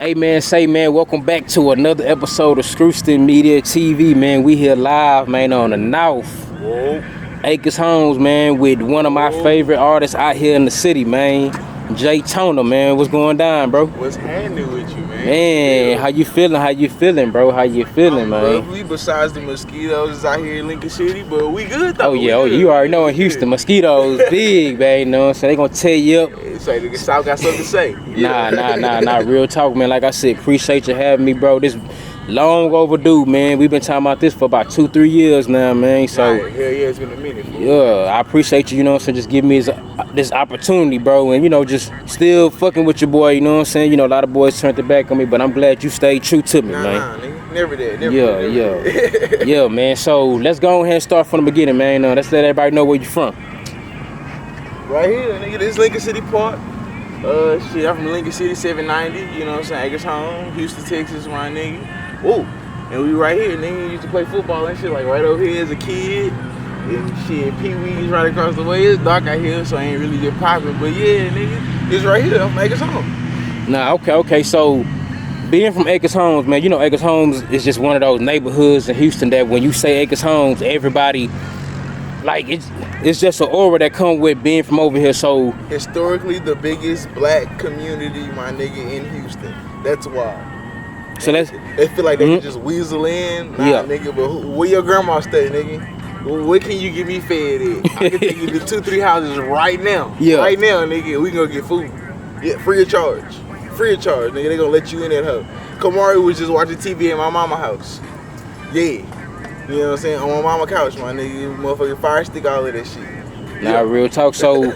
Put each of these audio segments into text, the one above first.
Hey man, welcome back to another episode of Screwston Media TV, man. We here live, man, on the North. Whoa. Acres Homes, man, with one of my favorite artists out here in the city, man. Jaytona, man. What's going down, bro? What's happening with you, man? Man, how you feeling, bro? How you feeling, man? Lovely, besides the mosquitoes out here in Lincoln City, but we good though. You already know in Houston, mosquitoes big, man, you know what I'm saying? They gonna tear you up. Say the South got something to say. Nah, real talk, man. Like I said, appreciate you having me, bro. This long overdue, man. We've been talking about this for about 2-3 years now, man. So hell yeah, it's been a minute. Yeah, I appreciate you, you know what I'm saying, just give me this opportunity, bro, and, you know, just still fucking with your boy, you know what I'm saying? You know, a lot of boys turned their back on me, but I'm glad you stayed true to me, man. Nah, nigga. Never did. Yeah, man. So let's go ahead and start from the beginning, man. Let's let everybody know where you from. Right here, nigga. This Lincoln City Park. I'm from Lincoln City, 790. You know what I'm saying? Acres Home, Houston, Texas, my nigga. Whoa. And we right here, nigga. Used to play football and shit, like right over here as a kid. And shit, Pee Wee's right across the way. It's dark out here, so I ain't really get popping. But yeah, nigga, it's right here. I'm Acres Home. Nah, okay. So being from Acres Homes, man, you know Acres Homes is just one of those neighborhoods in Houston that when you say Acres Homes, everybody, like, it's just an aura that come with being from over here. So historically the biggest black community, my nigga, in Houston. That's why. So they feel like they can just weasel in. Nah, nigga, but where your grandma stay, nigga? Well, what can you get me fed at? I can take you to 2-3 houses right now. Yeah. Right now, nigga, we gonna get food. Yeah, free of charge. Nigga. They gonna let you in that house. Kamari was just watching TV at my mama house. Yeah. You know what I'm saying? On my mama couch, my nigga. Motherfucking fire stick, all of that shit. Nah, real talk. So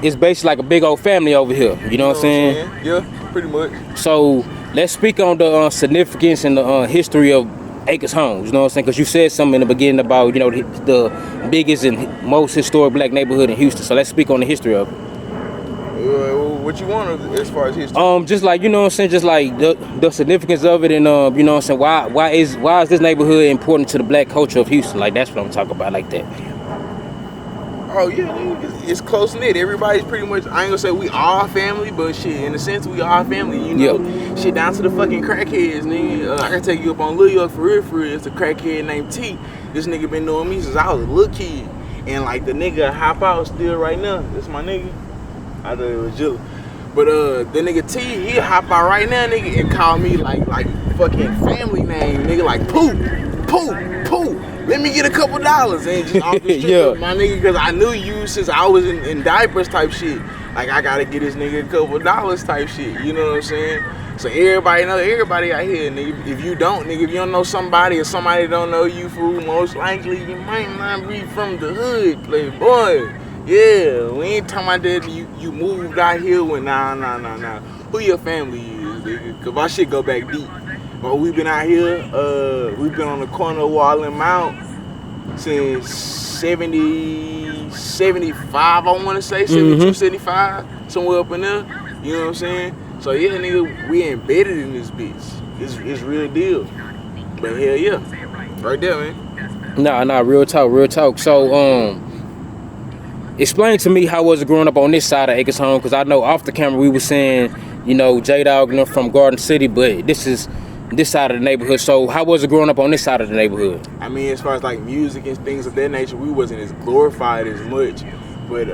it's basically like a big old family over here. You know what I'm saying? Yeah, pretty much. So let's speak on the significance and the history of Acres Homes. You know what I'm saying? Because you said something in the beginning about, you know, the biggest and most historic black neighborhood in Houston. So let's speak on the history of it. What you want as far as history? Just like, you know what I'm saying, just like the significance of it, and you know what I'm saying, why is this neighborhood important to the black culture of Houston? Like, that's what I'm talking about, like that. Oh yeah, it's close knit. Everybody's pretty much, I ain't gonna say we all family, but shit, in a sense we all family, you know. Shit, down to the fucking crackheads, nigga. I can take you up on Lil York for real. It's a crackhead named T. This nigga been knowing me since I was a little kid. And like the nigga hop out still right now. That's my nigga. I thought it was Jill. But the nigga T, he hop out right now, nigga, and call me like fucking family name, nigga, like Pooh. Let me get a couple dollars, and just off the strip, my nigga, because I knew you since I was in diapers type shit. Like, I gotta get this nigga a couple dollars type shit, you know what I'm saying? So everybody know everybody out here, nigga. If you don't know somebody or somebody don't know you, fool, most likely you might not be from the hood, playboy. Yeah, we ain't talking about that you moved out here with nah. Who your family is, nigga? Cause my shit go back deep. But we been out here, we've been on the corner of Wall and Mount since 75, I wanna say, 72, 75, somewhere up in there. You know what I'm saying? So yeah, nigga, we embedded in this bitch. It's real deal. But hell yeah. Right there, man. Nah, real talk. So, explain to me how was it growing up on this side of Acres Home, because I know off the camera we were saying, you know, J-Dog, you know, from Garden City, but this is this side of the neighborhood. So how was it growing up on this side of the neighborhood? I mean, as far as like music and things of that nature, we wasn't as glorified as much. But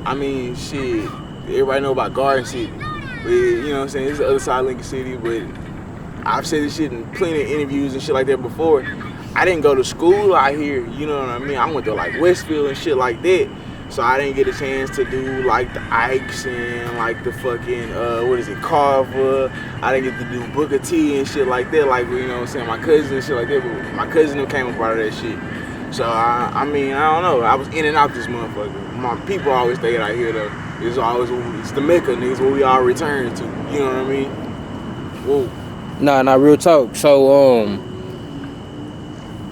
I mean, shit, everybody know about Garden City. But, you know what I'm saying? It's the other side of Lincoln City, but I've said this shit in plenty of interviews and shit like that before. I didn't go to school out here, you know what I mean? I went to like Westfield and shit like that. So I didn't get a chance to do like the Ikes and like the fucking, Carver. I didn't get to do Booker T and shit like that, like, you know what I'm saying, my cousin and shit like that, but my cousin who came up out of that shit. So I mean, I don't know, I was in and out this motherfucker. My people always stayed out here though. It's the Mecca, niggas, where we all return to, you know what I mean? Whoa. Nah, real talk. So,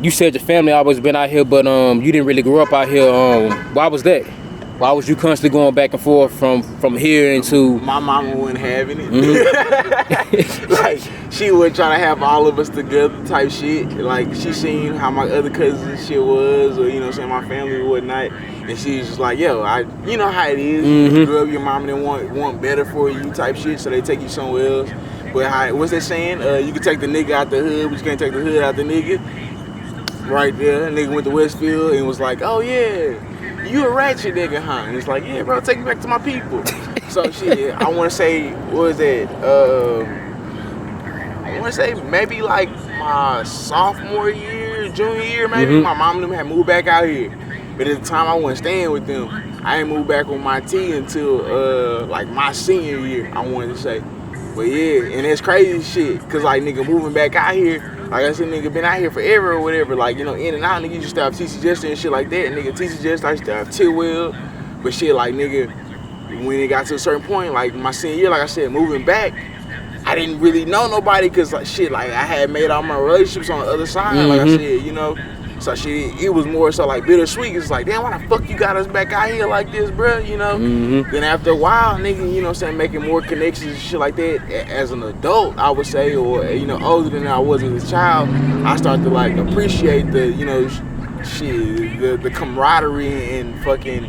you said your family always been out here, but you didn't really grow up out here. Why was that? Why was you constantly going back and forth from here into? My mama wasn't having it. Mm-hmm. Like, she would try to have all of us together type shit. Like, she seen how my other cousins and shit was, or, you know what I'm saying, my family or whatnot. And she was just like, yo, you know how it is. Mm-hmm. You grew up, your mama didn't want better for you type shit, so they take you somewhere else. But what's that saying? You can take the nigga out the hood, but you can't take the hood out the nigga. Right there, nigga went to Westfield and was like, oh yeah, you a ratchet nigga, huh? And it's like, yeah, bro, take me back to my people. So shit, I want to say, what was that? I want to say maybe like my sophomore year, junior year, maybe. My mom and them had moved back out here, but at the time I wasn't staying with them. I ain't moved back with my T until like my senior year, I wanted to say. But yeah, and it's crazy shit, cause like nigga moving back out here, like I said, nigga been out here forever or whatever, like, you know, in and out, nigga used to have TC Jester and shit like that, nigga TC Jester, I used to have Tidwell, but shit, like nigga, when it got to a certain point, like my senior year, like I said, moving back, I didn't really know nobody, cause like shit, like I had made all my relationships on the other side, like I said, you know. So shit, it was more so like bittersweet. It's like, damn, why the fuck you got us back out here like this, bro? You know. Then after a while, nigga, you know what I'm saying, making more connections and shit like that. As an adult, I would say, or you know, older than I was as a child, I started to like appreciate the, you know, shit, the camaraderie and fucking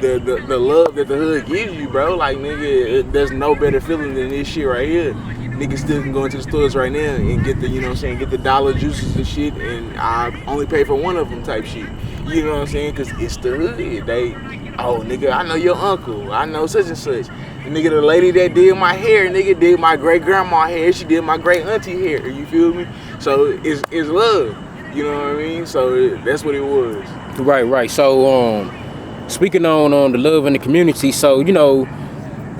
the love that the hood gives you, bro. Like nigga, there's no better feeling than this shit right here. Niggas still can go into the stores right now and get the, you know what I'm saying, get the dollar juices and shit, and I only pay for one of them type shit. You know what I'm saying? Cause it's the hood. They, oh nigga, I know your uncle. I know such and such. And nigga, the lady that did my hair, nigga, did my great grandma hair. She did my great auntie hair. You feel me? So it's love. You know what I mean? So that's what it was. Right. So speaking on the love in the community, so you know,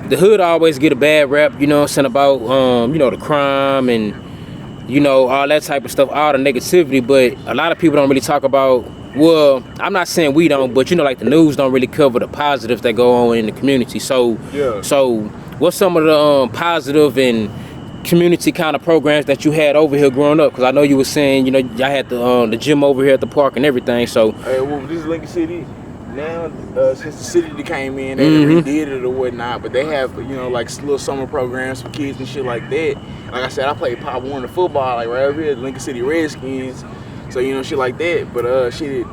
the hood always get a bad rap, you know what I'm saying, about, you know, the crime and, you know, all that type of stuff, all the negativity, but a lot of people don't really talk about, well, I'm not saying we don't, but, you know, like the news don't really cover the positives that go on in the community. So, yeah. So what's some of the positive and community kind of programs that you had over here growing up? Because I know you were saying, you know, y'all had the gym over here at the park and everything, so. Hey, well, this is Lincoln City. Now, since the city that came in, they redid it or whatnot, but they have, you know, like little summer programs for kids and shit like that. Like I said, I played Pop Warner football, like right over here at Lincoln City Redskins, so, you know, shit like that. But shit,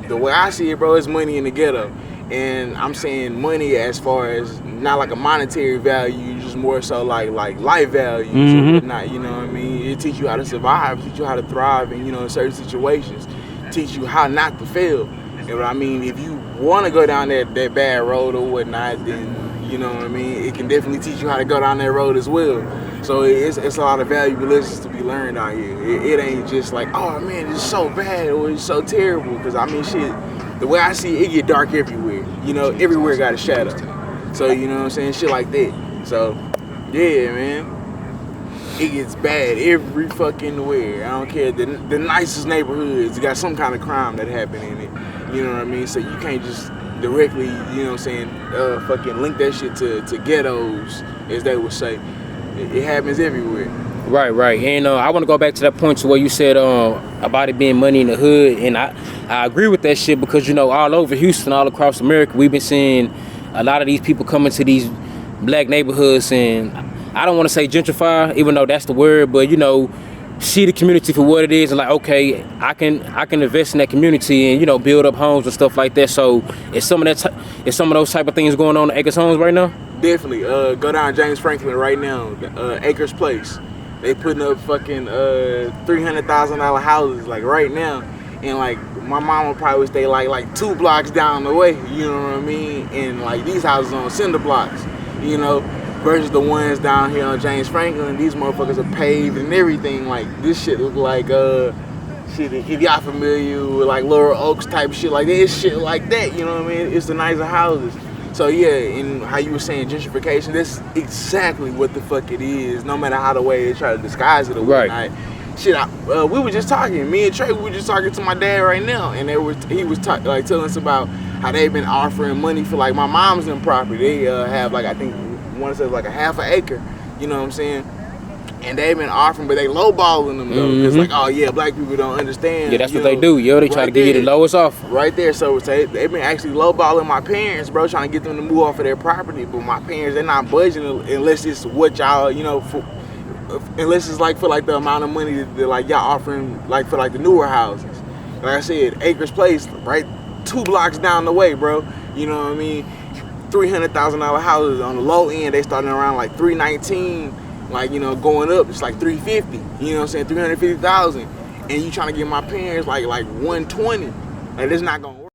the way I see it, bro, is money in the ghetto. And I'm saying money as far as not like a monetary value, just more so like life values or whatnot, you know what I mean? It teach you how to survive, teach you how to thrive in, you know, in certain situations, teach you how not to fail. You know what I mean? If you want to go down that bad road or whatnot, then, you know what I mean, it can definitely teach you how to go down that road as well. So it's a lot of valuable lessons to be learned out here. It ain't just like, oh man, it's so bad or it's so terrible. Because I mean, shit, the way I see it, it get dark everywhere. You know, everywhere got a shadow. So, you know what I'm saying? Shit like that. So, yeah, man. It gets bad every fucking where. I don't care. The nicest neighborhoods got some kind of crime that happened in it. You know what I mean? So you can't just directly, you know what I'm saying, fucking link that shit to ghettos, as they would say. It happens everywhere. Right. And I want to go back to that point to where you said about it being money in the hood. And I agree with that shit because, you know, all over Houston, all across America, we've been seeing a lot of these people come into these black neighborhoods and I don't want to say gentrify, even though that's the word, but, you know, see the community for what it is and like, okay, I can invest in that community and, you know, build up homes and stuff like that. So is some of those type of things going on in Acres Homes right now? Definitely. Go down James Franklin right now, Acres Place. They putting up fucking $300,000 houses like right now, and like my mama probably would stay like 2 blocks down the way. You know what I mean? And like these houses on cinder blocks, you know. Versus the ones down here on James Franklin, these motherfuckers are paved and everything. Like this shit look like shit. If y'all familiar with like Laurel Oaks type shit like that, it's shit like that. You know what I mean? It's the nicer houses. So yeah, and how you were saying gentrification, that's exactly what the fuck it is. No matter how the way they try to disguise it or whatnot. Shit, we were just talking. Me and Trey, we were just talking to my dad right now, and he was like telling us about how they've been offering money for like my mom's in property. They have like I think. One says like a half an acre, you know what I'm saying? And they've been offering, but they lowballing them though. Because like, oh yeah, black people don't understand. Yeah, that's what they do. Yo, they try to give you the lowest off. Right there. So they've been actually lowballing my parents, bro, trying to get them to move off of their property. But my parents, they're not budging unless it's what y'all, you know, unless it's like for like the amount of money that like y'all offering like for like the newer houses. Like I said, Acres Place, right 2 blocks down the way, bro. You know what I mean? $300,000 houses on the low end, they starting around like $319. like, you know, going up, it's like 350. You know what I'm saying? 350,000, and you trying to give my parents like 120. Like, it's not gonna work.